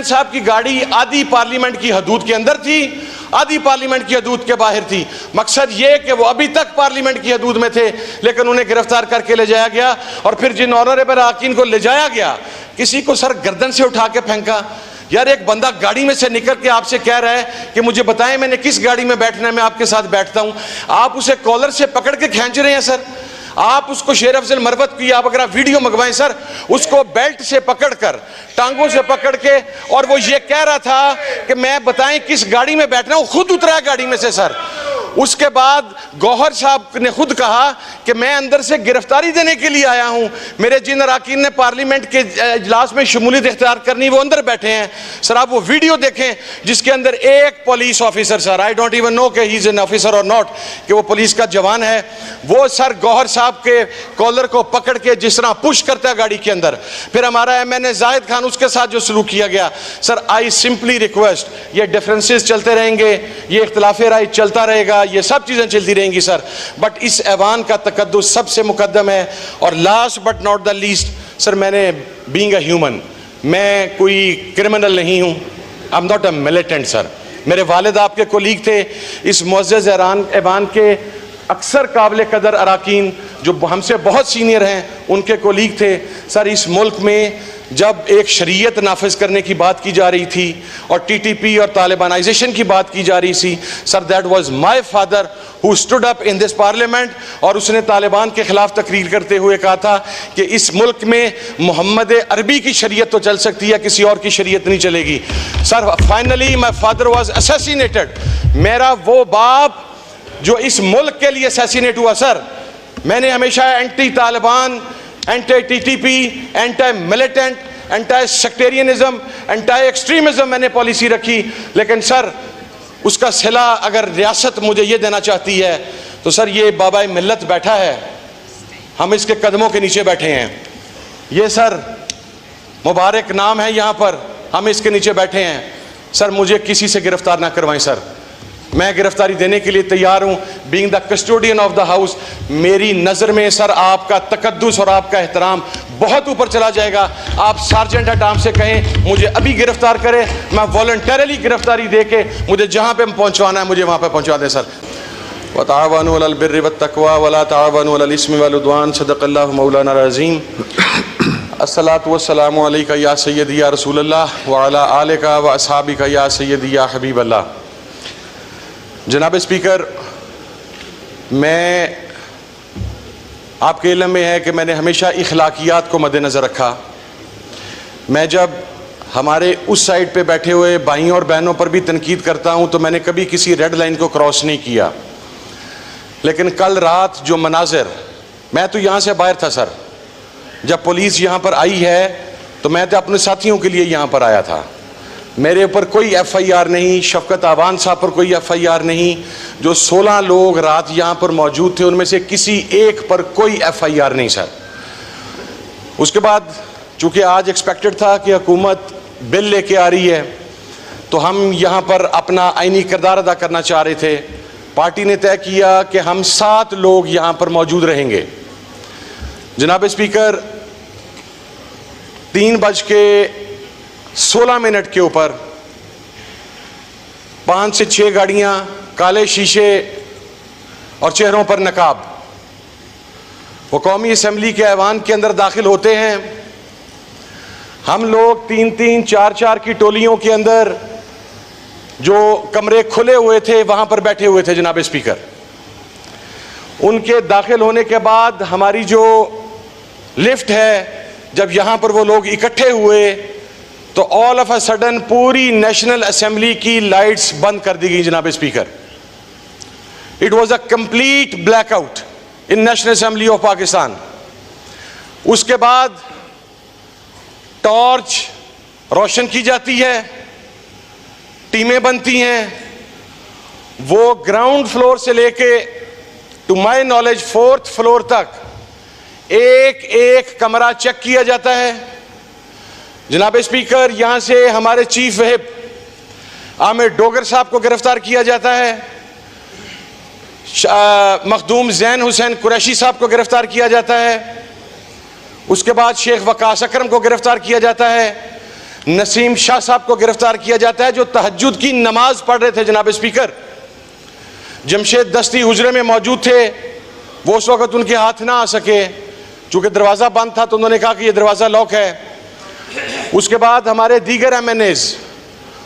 साहब की गाड़ी आधी पार्लियामेंट की हदूद के अंदर थी, आधी पार्लियामेंट की हदूद के बाहर थी। मकसद ये कि वो अभी तक पार्लियामेंट की हदूद में थे, लेकिन उन्हें गिरफ्तार करके ले जाया गया। और फिर जिन ऑनरेबल अरकान को ले जाया गया, किसी को सर गर्दन से उठा के फेंका। यार, एक बंदा गाड़ी में से निकल के आपसे कह रहा है कि मुझे बताएं मैंने किस गाड़ी में बैठना है, मैं आपके साथ बैठता हूं। आप उसे कॉलर से पकड़ के खींच रहे हैं सर। आप उसको शेर अफजल मरवत की आप अगर आप वीडियो मंगवाएं सर, उसको बेल्ट से पकड़कर, टांगों से पकड़ के, और वो ये कह रहा था कि मैं बताएं किस गाड़ी में बैठना हूं, खुद उतरा गाड़ी में से सर। उसके बाद गौहर साहब ने खुद कहा कि मैं अंदर से गिरफ्तारी देने के लिए आया हूं, मेरे जिन अरकान ने पार्लियामेंट के इजलास में शमूलियत इख्तियार करनी वो अंदर बैठे हैं। सर आप वो वीडियो देखें जिसके अंदर एक police officer, sir I don't even know कि ही इज एन ऑफिसर और नॉट, कि वो पुलिस का जवान है, वो सर गौहर साहब के कॉलर को पकड़ के जिस तरह पुश करता है गाड़ी के अंदर। फिर हमारा MNA जाहिद खान, उसके साथ जो सलूक किया गया, सर आई सिंपली रिक्वेस्ट, ये डिफरेंसेस चलते रहेंगे, ये इख्तिलाफ राय चलता रहेगा, ये सब चीजें चलती रहेंगी सर, बट इस ऐवान का तकद्दुस सबसे मुकद्दम है। और last but not the least sir, मैंने बीइंग अ ह्यूमन, मैं कोई क्रिमिनल नहीं हूं, I am not a militant sir. मेरे वालिद आपके कोलीग थे, इस मुअज़्ज़ज़ ऐवान के अक्सर काबिल कदर अरकान जो हमसे बहुत सीनियर हैं, उनके कोलीग थे सर। इस मुल्क में जब एक शरीयत नाफिज करने की बात की जा रही थी और TTP और तालिबानाइजेशन की बात की जा रही थी sir, that was my father who stood up in this parliament, और उसने तालिबान के खिलाफ तकरीर करते हुए कहा था कि इस मुल्क में मोहम्मद अरबी की शरीयत तो चल सकती है, किसी और की शरीयत नहीं चलेगी sir. Finally my father was assassinated, मेरा वो बाप जो इस मुल्क के लिए असैसिनेट हुआ सर। मैंने हमेशा anti Taliban, anti TTP, anti militant, anti sectarianism, anti extremism मैंने पॉलिसी रखी, लेकिन सर उसका सिला अगर रियासत मुझे ये देना चाहती है तो सर ये बाबा मिल्लत बैठा है, हम इसके कदमों के नीचे बैठे हैं। ये सर मुबारक नाम है यहाँ पर, हम इसके नीचे बैठे हैं सर। मुझे किसी से गिरफ्तार ना करवाएं सर, मैं गिरफ्तारी देने के लिए तैयार हूं। Being the custodian of the house, मेरी नज़र में सर आपका तकद्दुस और आपका एहतराम बहुत ऊपर चला जाएगा। आप सार्जेंट एट आर्म्स से कहें मुझे अभी गिरफ्तार करें, मैं वॉलंटरली गिरफ्तारी दे के मुझे जहां पे पहुंचवाना है मुझे वहां पे पहुंचा दें सर। व ताअवनु अलल बिर्रि वत तक़वा व ला ताअवनु अलल इस्मि वल उद्वान, सदक़ल्लाहु मौलाना अज़ीम। अस्सलातु वस्सलामु अलैका या सय्यदी या रसूलल्लाह व अला आलिका व अस्हाबिका या सय्यदी या हबीबल्लाह। जनाब स्पीकर, मैं आपके इल्म में है कि मैंने हमेशा इखलाकियात को मद्देनज़र रखा। मैं जब हमारे उस साइड पे बैठे हुए भाइयों और बहनों पर भी तनकीद करता हूं तो मैंने कभी किसी रेड लाइन को क्रॉस नहीं किया, लेकिन कल रात जो मनाजिर, मैं तो यहाँ से बाहर था सर, जब पुलिस यहाँ पर आई है तो मैं तो अपने साथियों के लिए यहाँ पर आया था। मेरे ऊपर कोई FIR नहीं, शफकत आवान साहब पर कोई FIR नहीं। जो 16 लोग रात यहाँ पर मौजूद थे उनमें से किसी एक पर कोई FIR नहीं सर। उसके बाद चूँकि आज एक्सपेक्टेड था कि हुकूमत बिल लेके आ रही है तो हम यहाँ पर अपना आईनी किरदार अदा करना चाह रहे थे। पार्टी ने तय किया कि हम 7 लोग यहाँ पर मौजूद रहेंगे। जनाब स्पीकर, 3:16 के ऊपर 5 से 6 गाड़ियां, काले शीशे और चेहरों पर नकाब, वो कौमी असम्बली के ऐवान के अंदर दाखिल होते हैं। हम लोग 3-3, 4-4 की टोलियों के अंदर जो कमरे खुले हुए थे वहां पर बैठे हुए थे जनाब स्पीकर। उनके दाखिल होने के बाद हमारी जो लिफ्ट है, जब यहां पर वो लोग इकट्ठे हुए तो ऑल ऑफ अ सडन पूरी नेशनल असेंबली की लाइट्स बंद कर दी गई जनाब speaker. It was a complete blackout in national assembly of Pakistan. उसके बाद टॉर्च रोशन की जाती है, टीमें बनती हैं, वो ग्राउंड फ्लोर से लेके to my knowledge 4th floor तक एक एक कमरा चेक किया जाता है। जनाब स्पीकर, यहां से हमारे चीफ व्हिप आमिर डोगर साहब को गिरफ्तार किया जाता है, मखदूम जैन हुसैन कुरैशी साहब को गिरफ्तार किया जाता है, उसके बाद शेख वकास अकरम को गिरफ्तार किया जाता है। नसीम शाह साहब को गिरफ्तार किया जाता है जो तहज्जुद की नमाज पढ़ रहे थे। जनाब स्पीकर, जमशेद दस्ती हुजरे में मौजूद थे, वो उस वक्त उनके हाथ ना आ सके, चूंकि दरवाज़ा बंद था तो उन्होंने कहा कि ये दरवाज़ा लॉक है। उसके बाद हमारे दीगर MNAs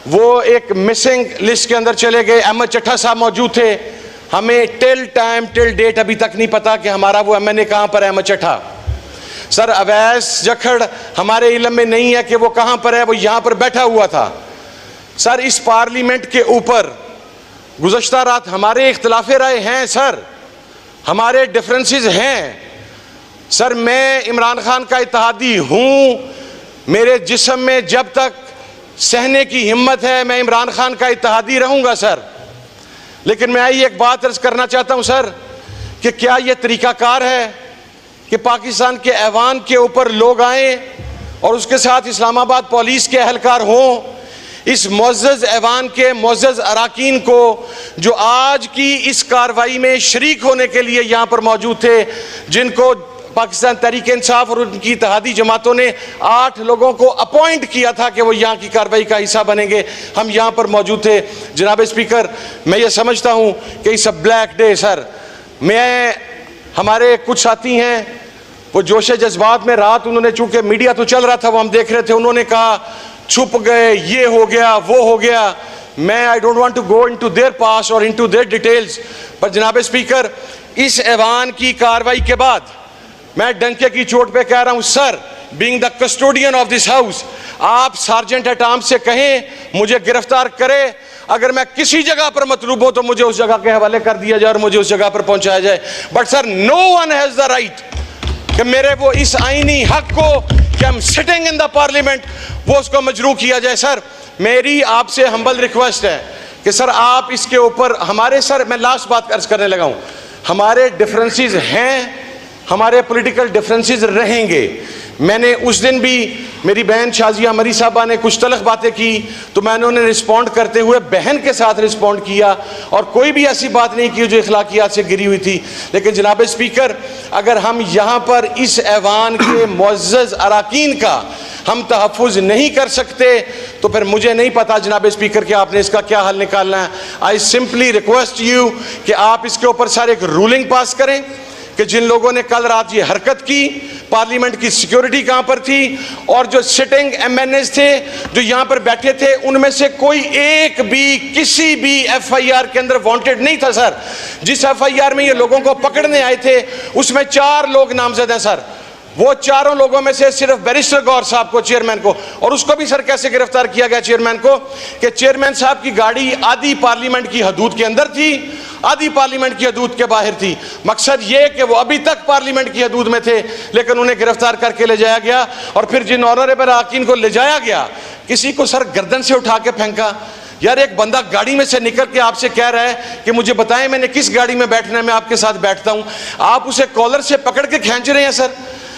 वो एक मिसिंग लिस्ट के अंदर चले गए। अहमद चट्टा साहब मौजूद थे, हमें टिल डेट अभी तक नहीं पता कि हमारा वो MNA कहाँ पर है, अहमद चट्टा। सर अवैस जखड़ हमारे इल्म में नहीं है कि वो कहाँ पर है, वो यहाँ पर बैठा हुआ था। सर इस पार्लियामेंट के ऊपर गुज़श्ता रात हमारे इख्तिलाफ़े राय हैं सर, हमारे डिफरेंसेस हैं सर। मैं इमरान खान का इत्तेहादी हूँ, मेरे जिस्म में जब तक सहने की हिम्मत है मैं इमरान खान का इत्तेहादी रहूँगा सर। लेकिन मैं ये एक बात अर्ज़ करना चाहता हूँ सर कि क्या ये तरीक़ाकार है कि पाकिस्तान के ऐवान के ऊपर लोग आएँ और उसके साथ इस्लामाबाद पुलिस के अहलकार हों, इस मुअज़्ज़ज़ ऐवान के मुअज़्ज़ज़ अराकीन को जो आज की इस कार्रवाई में शरीक होने के लिए यहाँ पर मौजूद थे, जिनको पाकिस्तान तहरीक इंसाफ और उनकी इत्तेहादी जमातों ने 8 लोगों को अपॉइंट किया था कि वो यहाँ की कार्रवाई का हिस्सा बनेंगे, हम यहाँ पर मौजूद थे। जनाब स्पीकर, मैं ये समझता हूँ कि इस ब्लैक डे सर, मैं हमारे कुछ साथी हैं वो जोशे जज्बात में रात उन्होंने, चूँकि मीडिया तो चल रहा था वो हम देख रहे थे, उन्होंने कहा छुप गए, ये हो गया वो हो गया। मैं I don't want to go into their past और इनटू देयर डिटेल्स, पर जनाब स्पीकर इस ऐवान की कार्रवाई के बाद मैं डंके की चोट पे कह रहा हूं sir, being the custodian of this house, आप सार्जेंट एट आर्म्स से कहें मुझे गिरफ्तार करे, अगर मैं किसी जगह पर मतलूब हो तो मुझे उस जगह के हवाले कर दिया जाए और मुझे उस जगह पर पहुंचाया जाए। But sir no one has the right कि मेरे वो इस आईनी हक को कि हम सिटिंग इन द पार्लियामेंट वो उसको मजरू किया जाए। सर मेरी आपसे हम्बल रिक्वेस्ट है कि सर आप इसके ऊपर हमारे, सर मैं लास्ट बात अर्ज करने लगा हूं, हमारे डिफरेंसेस हैं, हमारे पॉलिटिकल डिफरेंसेस रहेंगे। मैंने उस दिन भी मेरी बहन शाजिया मरी साहबा ने कुछ तलख बातें की तो मैंने उन्हें रिस्पॉन्ड करते हुए बहन के साथ रिस्पॉन्ड किया और कोई भी ऐसी बात नहीं की जो इखलाकियात से गिरी हुई थी। लेकिन जनाब स्पीकर, अगर हम यहाँ पर इस ऐवान के मुअज़्ज़ज़ अराकीन का हम तहफ़्फ़ुज़ नहीं कर सकते तो फिर मुझे नहीं पता जनाब स्पीकर कि आपने इसका क्या हल निकालना है। आई सिंपली रिक्वेस्ट यू कि आप इसके ऊपर सर एक रूलिंग पास करें कि जिन लोगों ने कल रात ये हरकत की, पार्लियामेंट की सिक्योरिटी कहाँ पर थी और जो सिटिंग MNAs थे जो यहाँ पर बैठे थे, उनमें से कोई एक भी किसी भी FIR के अंदर वांटेड नहीं था सर। जिस FIR में ये लोगों को पकड़ने आए थे उसमें 4 लोग नामजद हैं सर। वो चारों लोगों में से सिर्फ बैरिस्टर गौर साहब को, चेयरमैन को, और उसको भी सर कैसे गिरफ्तार किया गया चेयरमैन को कि चेयरमैन साहब की गाड़ी आधी पार्लियामेंट की हदूद के अंदर थी, आधी पार्लियामेंट की हदूद के बाहर थी। मकसद ये कि वो अभी तक पार्लियामेंट की हदूद में थे लेकिन उन्हें गिरफ्तार करके ले जाया गया और फिर जिन ऑनरेबल अराकीन को ले जाया गया किसी को सर गर्दन से उठा के फेंका। यार एक बंदा गाड़ी में से निकल के आपसे कह रहा है कि मुझे बताएं मैंने किस गाड़ी में बैठना है, मैं आपके साथ बैठता हूं। आप उसे कॉलर से पकड़ के खींच रहे हैं सर।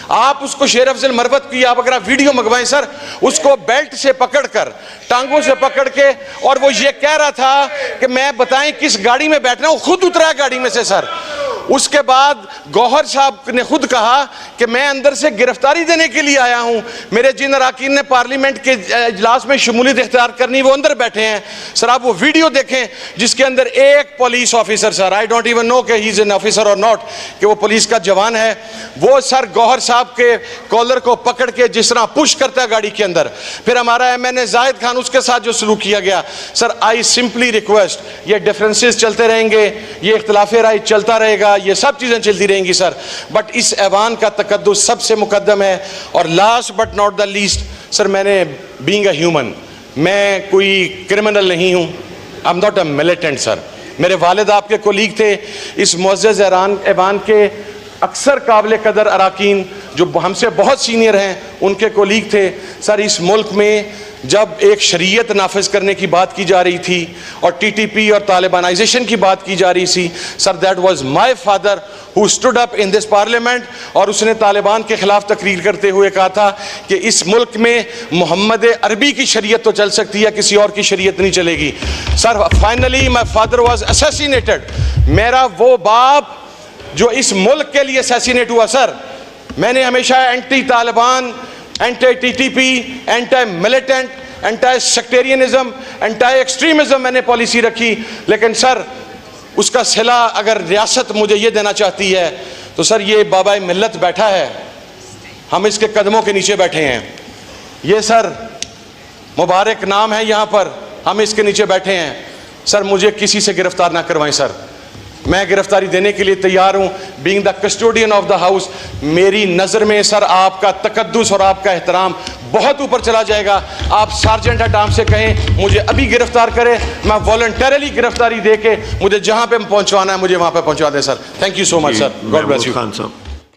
आप उसको शेर अफजल मरवत की आप अगर आप वीडियो मंगवाएं सर, उसको बेल्ट से पकड़कर, टांगों से पकड़ के, और वो ये कह रहा था कि मैं बताएं किस गाड़ी में बैठना, वो खुद उतरा गाड़ी में से सर। उसके बाद गौहर साहब ने खुद कहा कि मैं अंदर से गिरफ्तारी देने के लिए आया हूं, मेरे जिन अराकीन ने पार्लियामेंट के इजलास में शमूलियत इख्तियार करनी वो अंदर बैठे हैं। सर आप वो वीडियो देखें जिसके अंदर एक police officer, sir I don't even know कि ही इज एन ऑफिसर और नॉट, कि वो पुलिस का जवान है, वो सर गौहर साहब के कॉलर को पकड़ के जिस तरह पुश करता है गाड़ी के अंदर। फिर हमारा MNA जाहिद खान, उसके साथ जो सलूक किया गया। सर आई सिंपली रिक्वेस्ट, ये डिफरेंसेस चलते रहेंगे, ये इख्तिलाफ़े राय चलता रहेगा, ये सब चीजें चलती रहेंगी सर, बट इस ऐवान का तकद्दुस सबसे मुकद्दम है। और last but not the least sir, मैंने बीइंग अ ह्यूमन, मैं कोई क्रिमिनल नहीं हूं, I am not a militant sir. मेरे वालिद आपके कोलीग थे, इस मुअज़्ज़ज़ ऐवान के अक्सर काबिल कदर अराकीन जो हमसे बहुत सीनियर हैं उनके कोलीग थे सर। इस मुल्क में जब एक शरीयत नाफिज करने की बात की जा रही थी और TTP और तालिबानाइजेशन की बात की जा रही थी sir, that was my father who stood up in this parliament, और उसने तालिबान के खिलाफ तकरीर करते हुए कहा था कि इस मुल्क में मोहम्मद अरबी की शरीयत तो चल सकती है, किसी और की शरीयत नहीं चलेगी। Sir finally my father was assassinated, मेरा वो बाप जो इस मुल्क के लिए असैसिनेट हुआ सर। मैंने हमेशा anti Taliban anti TTP, anti militant, anti sectarianism, anti extremism मैंने पॉलिसी रखी। लेकिन सर उसका सिला अगर रियासत मुझे ये देना चाहती है तो सर ये बाबा मिल्लत बैठा है, हम इसके कदमों के नीचे बैठे हैं। ये सर मुबारक नाम है यहाँ पर, हम इसके नीचे बैठे हैं। सर मुझे किसी से गिरफ्तार ना करवाएं सर, मैं गिरफ्तारी देने के लिए तैयार हूं। Being the custodian of the house, मेरी नज़र में सर आपका तकद्दुस और आपका एहतराम बहुत ऊपर चला जाएगा। आप सार्जेंट एट आर्म्स से कहें मुझे अभी गिरफ्तार करें, मैं वॉलंटरली गिरफ्तारी दे के मुझे जहां पे पहुंचवाना है मुझे वहां पे पहुंचवा दें sir. Thank you so much sir, God bless you.